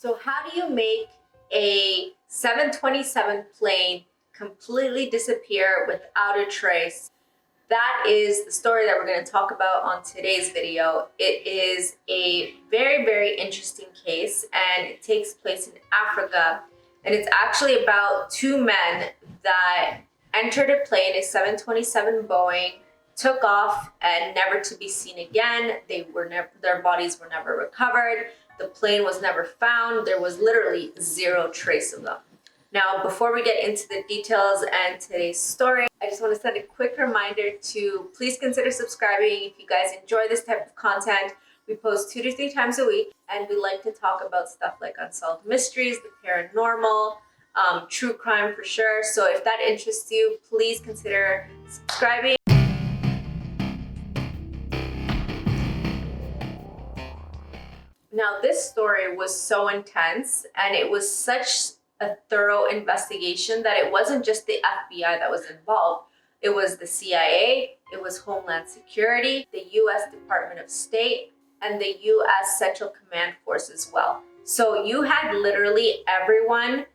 So how do you make a 727 plane completely disappear without a trace? That is the story that we're going to talk about on today's video. It is a very, very interesting case, and it takes place in Africa. And it's actually about two men that entered a plane, a 727 Boeing, took off and never to be seen again. Their bodies were never recovered. The plane was never found. There was literally zero trace of them. Now, before we get into the details and today's story, I just want to send a quick reminder to please consider subscribing if you guys enjoy this type of content. We post 2 to 3 times a week, and we like to talk about stuff like unsolved mysteries, the paranormal, true crime for sure. So if that interests you, please consider subscribing. Now, this story was so intense, and it was such a thorough investigation that it wasn't just the FBI that was involved. It was the CIA, it was Homeland Security, the US Department of State, and the US Central Command Force as well. So you had literally everyone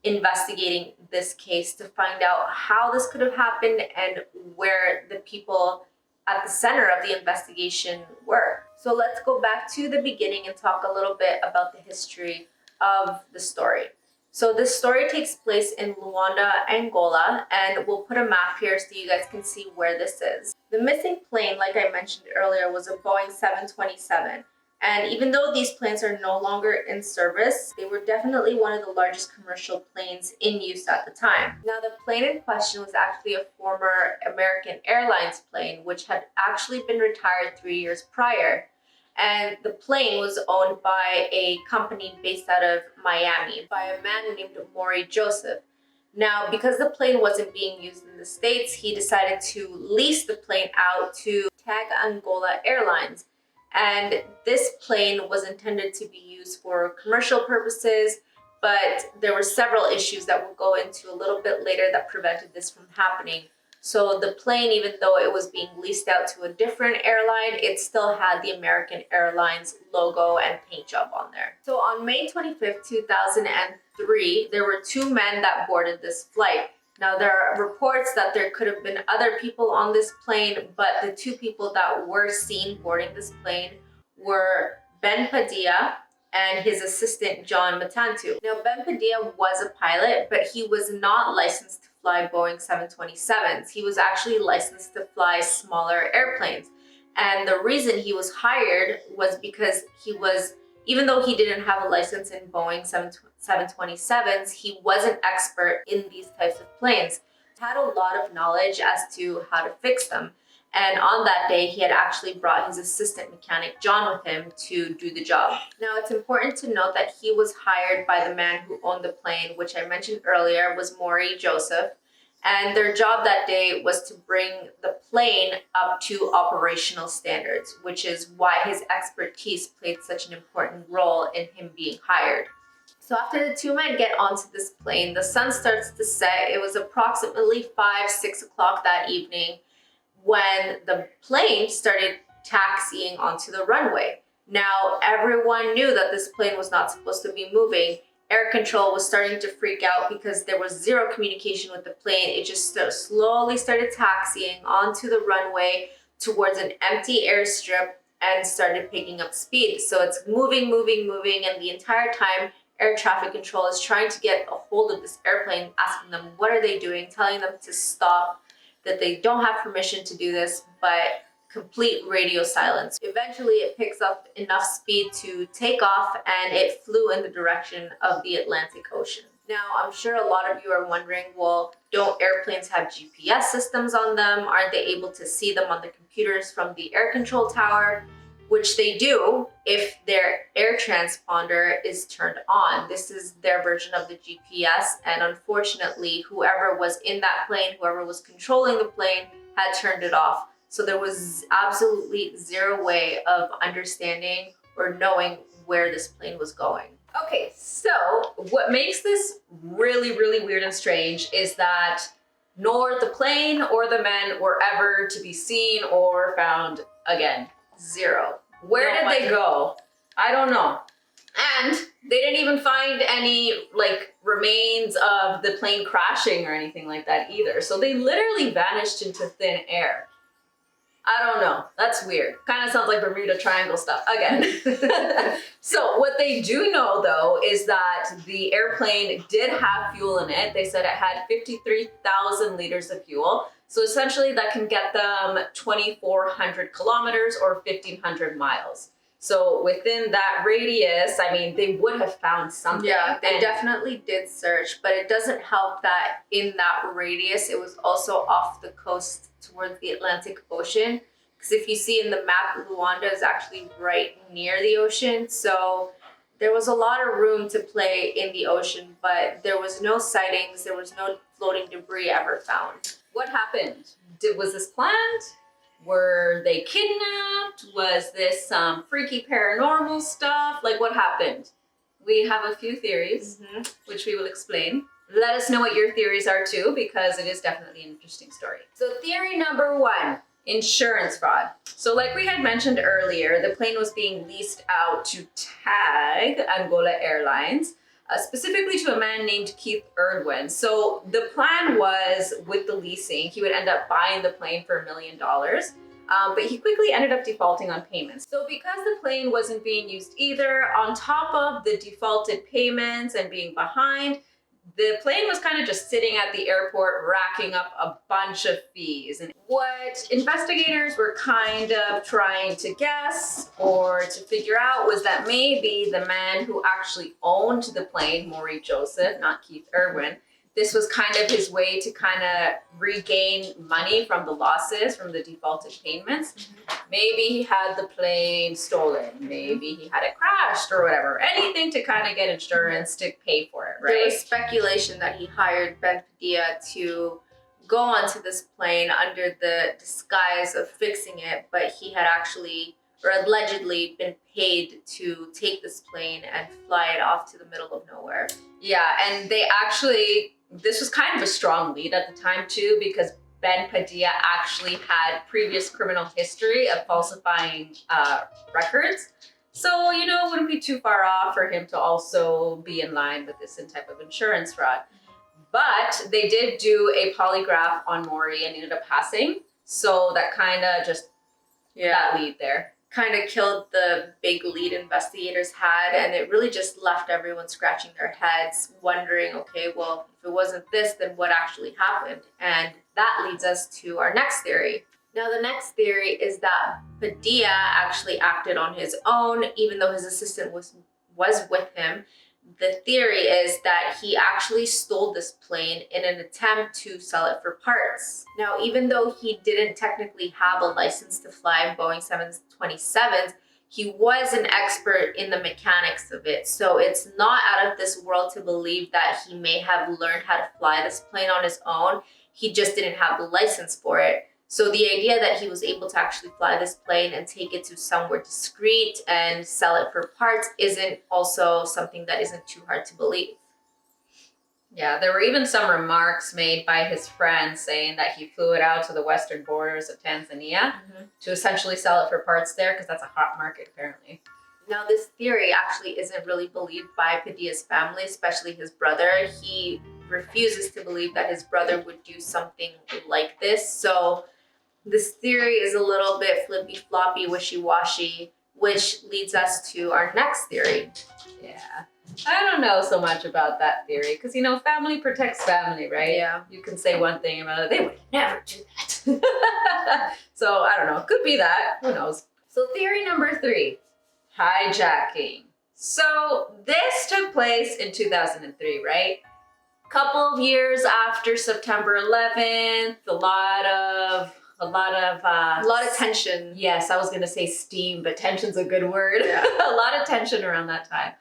investigating this case to find out how this could have happened and where the people at the center of the investigation were. So let's go back to the beginning and talk a little bit about the history of the story. So this story takes place in Lauda, Angola, and we'll put a map here so you guys can see where this is. The missing plane, like I mentioned earlier, was a Boeing 727. And even though these planes are no longer in service, they were definitely one of the largest commercial planes in use at the time. Now, the plane in question was actually a former American Airlines plane, which had actually been retired 3 years prior. And the plane was owned by a company based out of Miami by a man named Maury Joseph. Now, because the plane wasn't being used in the States, he decided to lease the plane out to Tag Angola Airlines. And this plane was intended to be used for commercial purposes, but there were several issues that we'll go into a little bit later that prevented this from happening. So the plane, even though it was being leased out to a different airline, it still had the American Airlines logo and paint job on there. So on May 25th, 2003, there were two men that boarded this flight. Now, there are reports that there could have been other people on this plane, but the two people that were seen boarding this plane were Ben Padilla and his assistant, John Matantu. Now, Ben Padilla was a pilot, but he was not licensed to fly Boeing 727s. He was actually licensed to fly smaller airplanes. And the reason he was hired was because even though he didn't have a license in Boeing 727s, he was an expert in these types of planes. He had a lot of knowledge as to how to fix them. And on that day, he had actually brought his assistant mechanic, John, with him to do the job. Now, it's important to note that he was hired by the man who owned the plane, which I mentioned earlier was Maury Joseph. And their job that day was to bring the plane up to operational standards, which is why his expertise played such an important role in him being hired. So after the two men get onto this plane, the sun starts to set. It was approximately 5-6 o'clock that evening when the plane started taxiing onto the runway. Now, everyone knew that this plane was not supposed to be moving. Air control was starting to freak out because there was zero communication with the plane. It just slowly started taxiing onto the runway towards an empty airstrip and started picking up speed. So it's moving, and the entire time, air traffic control is trying to get a hold of this airplane, asking them what are they doing, telling them to stop, that they don't have permission to do this, but complete radio silence. Eventually, it picks up enough speed to take off, and it flew in the direction of the Atlantic Ocean. Now, I'm sure a lot of you are wondering, well, don't airplanes have GPS systems on them? Aren't they able to see them on the computers from the air control tower? Which they do if their air transponder is turned on. This is their version of the GPS, and unfortunately, whoever was in that plane, whoever was controlling the plane, had turned it off. So there was absolutely zero way of understanding or knowing where this plane was going. Okay, so what makes this really, really weird and strange is that nor the plane or the men were ever to be seen or found again. Zero. Where did they go? I don't know. And They didn't even find any like remains of the plane crashing or anything like that either. So they literally vanished into thin air. I don't know. That's weird. Kind of sounds like Bermuda Triangle stuff again. So what they do know though is that the airplane did have fuel in it. They said it had 53,000 liters of fuel. So essentially that can get them 2,400 kilometers or 1,500 miles. So within that radius, I mean, they would have found something. Yeah, they And definitely did search, but it doesn't help that in that radius, it was also off the coast towards the Atlantic Ocean. Because if you see in the map, Luanda is actually right near the ocean. So there was a lot of room to play in the ocean, but there was no sightings, there was no floating debris ever found. what happened? Was this planned? Were they kidnapped? Was this some freaky paranormal stuff? Like, what happened? We have a few theories, which we will explain. Let us know what your theories are too, because it is definitely an interesting story. So theory number one, insurance fraud. So like we had mentioned earlier, the plane was being leased out to TAG, Angola Airlines, specifically to a man named Keith Erdwin. So the plan was with the leasing, he would end up buying the plane for $1 million. But he quickly ended up defaulting on payments. So because the plane wasn't being used either, on top of the defaulted payments and being behind, the plane was kind of just sitting at the airport racking up a bunch of fees. And what investigators were kind of trying to guess or to figure out was that maybe the man who actually owned the plane, Maury Joseph, not Keith Irwin, this was kind of his way to kind of regain money from the losses, from the defaulted payments. Maybe he had the plane stolen. Maybe he had it crashed or whatever. Anything to kind of get insurance to pay for it, right? There was speculation that he hired Ben Padilla to go onto this plane under the disguise of fixing it, but he had actually or allegedly been paid to take this plane and fly it off to the middle of nowhere. Yeah, and they actually, this was kind of a strong lead at the time too, because Ben Padilla actually had previous criminal history of falsifying records. So, you know, it wouldn't be too far off for him to also be in line with this type of insurance fraud. But they did do a polygraph on Maury and ended up passing. So that kind of just, that lead there. Kind of killed the big lead investigators had, and it really just left everyone scratching their heads, wondering, okay, well, if it wasn't this, then what actually happened? And that leads us to our next theory. Now, the next theory is that Padilla actually acted on his own, even though his assistant was with him. The theory is that he actually stole this plane in an attempt to sell it for parts. Now, even though he didn't technically have a license to fly Boeing 727s, he was an expert in the mechanics of it. So it's not out of this world to believe that he may have learned how to fly this plane on his own. He just didn't have the license for it. So the idea that he was able to actually fly this plane and take it to somewhere discreet and sell it for parts isn't also something that isn't too hard to believe. Yeah, there were even some remarks made by his friends saying that he flew it out to the western borders of Tanzania to essentially sell it for parts there, because that's a hot market apparently. Now, this theory actually isn't really believed by Padilla's family, especially his brother. He refuses to believe that his brother would do something like this. So this theory is a little bit flippy-floppy, wishy-washy, which leads us to our next theory. Yeah. I don't know so much about that theory because, you know, family protects family, right? Yeah. You can say one thing about it. They would never do that. So, I don't know. Could be that. Who knows? So, theory number 3, hijacking. So, this took place in 2003, right? Couple of years after September 11th, a lot of tension. Yes, I was going to say steam, but tension's a good word. Yeah. A lot of tension around that time.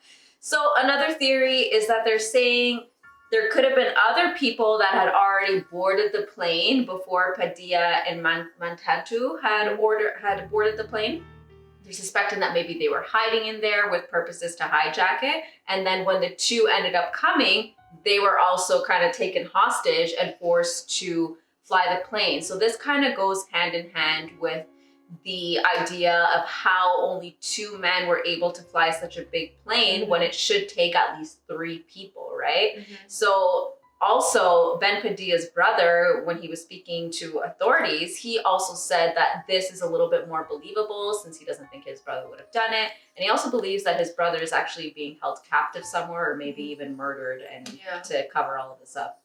So another theory is that they're saying there could have been other people that had already boarded the plane before Padilla and Mantatu had boarded the plane. They're suspecting that maybe they were hiding in there with purposes to hijack it. And then when the two ended up coming, they were also kind of taken hostage and forced to fly the plane. So this kind of goes hand in hand with the idea of how only 2 men were able to fly such a big plane when it should take at least 3 people, right? So also, Ben Padilla's brother, when he was speaking to authorities, he also said that this is a little bit more believable since he doesn't think his brother would have done it. And he also believes that his brother is actually being held captive somewhere or maybe even murdered and to cover all of this up.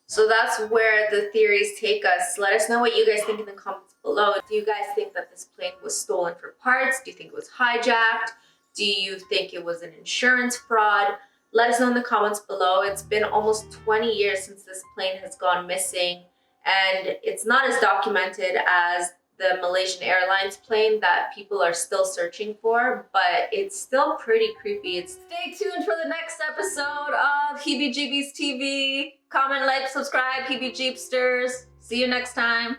So that's where the theories take us. Let us know what you guys think in the comments below. Do you guys think that this plane was stolen for parts? Do you think it was hijacked? Do you think it was an insurance fraud? Let us know in the comments below. It's been almost 20 years since this plane has gone missing, and it's not as documented as the Malaysian Airlines plane that people are still searching for, but it's still pretty creepy. Stay tuned for the next episode of Heebie Jeebies TV. Comment, like, subscribe, Heebie Jeepsters. See you next time.